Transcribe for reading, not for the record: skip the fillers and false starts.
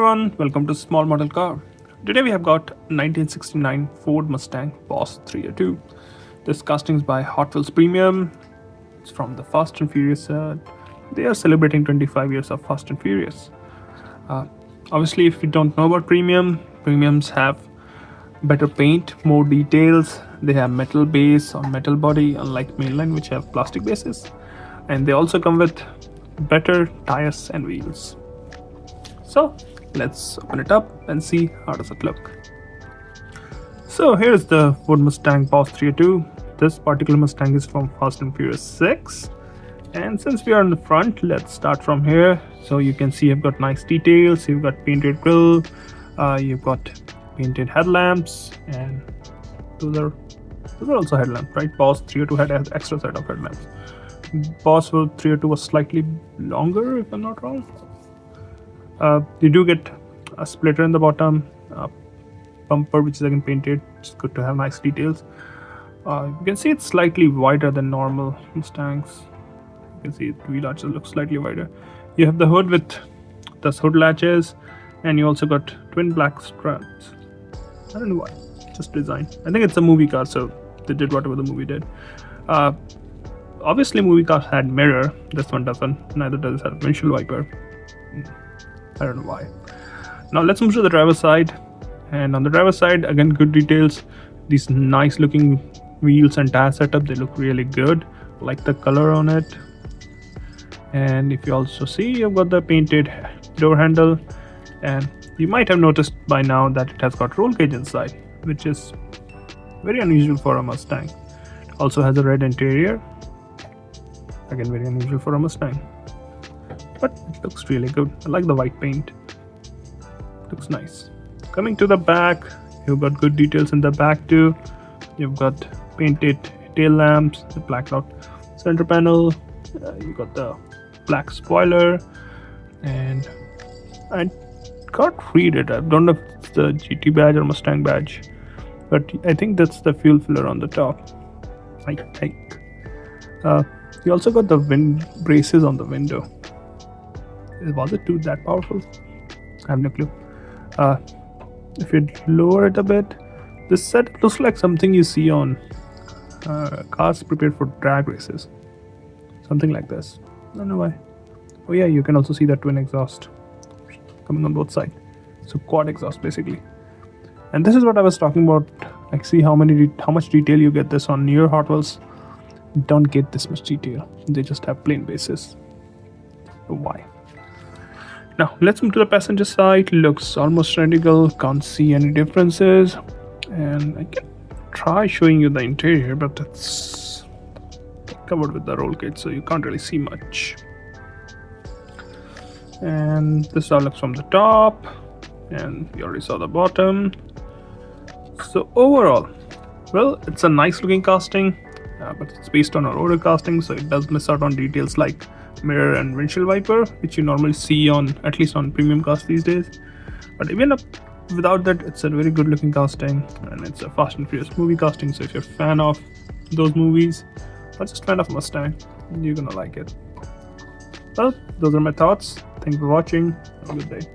everyone, welcome to Small Model Car. Today we have got 1969 Ford Mustang Boss 302. This casting is by Hotwheels Premium. It's from the Fast and Furious. They are celebrating 25 years of Fast and Furious. Obviously, if you don't know about premiums have better paint, more details. They have metal base or metal body, unlike mainline which have plastic bases. And they also come with better tires and wheels. So let's open it up and see how does it look. So here's the Ford Mustang Boss 302. This particular Mustang is from Fast and Furious 6. And since we are in the front, let's start from here. So you can see you've got nice details. You've got painted grille. You've got painted headlamps, and those are also headlamps, right? Boss 302 had an extra set of headlamps. Boss 302 was slightly longer, if I'm not wrong. You do get a splitter in the bottom, bumper which is again painted. It's good to have nice details. You can see it's slightly wider than normal Mustangs. You can see the wheel arches look slightly wider. You have the hood with the hood latches, and you also got twin black straps. I don't know why, just design. I think it's a movie car, so they did whatever the movie did. Obviously movie cars had mirror. This one doesn't. Neither does it have windshield wiper. I don't know why. Now let's move to the driver's side. And on the driver's side, again, good details. These nice looking wheels and tire setup, they look really good. Like the color on it. And if you also see, you've got the painted door handle. And you might have noticed by now that it has got roll cage inside, which is very unusual for a Mustang. It also has a red interior. Again, very unusual for a Mustang. But it looks really good. I like the white paint. Looks nice. Coming to the back, you've got good details in the back too. You've got painted tail lamps, the blacked out center panel. You've got the black spoiler, and I can't read it. I don't know if it's the GT badge or Mustang badge, but I think that's the fuel filler on the top. I think. You also got the wind braces on the window. Was it too that powerful? I have no clue. If you lower it a bit, this set looks like something you see on cars prepared for drag races. Something like this. I don't know why. Oh yeah, you can also see that twin exhaust coming on both sides. So quad exhaust basically. And this is what I was talking about. Like, see how much detail you get this on newer Hot Wheels. Don't get this much detail. They just have plain bases. Why? Now let's move to the passenger side. Looks almost identical. Can't see any differences. And I can try showing you the interior, but it's covered with the roll cage, so you can't really see much. And this all looks from the top, and we already saw the bottom. So overall, well, it's a nice looking casting, but it's based on an older casting, so it does miss out on details like mirror and windshield wiper, which you normally see on, at least on premium cars these days. But even without that, it's a very good looking casting, and it's a Fast and Furious movie casting. So if you're a fan of those movies or just fan of Mustang, you're gonna like it. Well, those are my thoughts. Thanks for watching. Have a good day.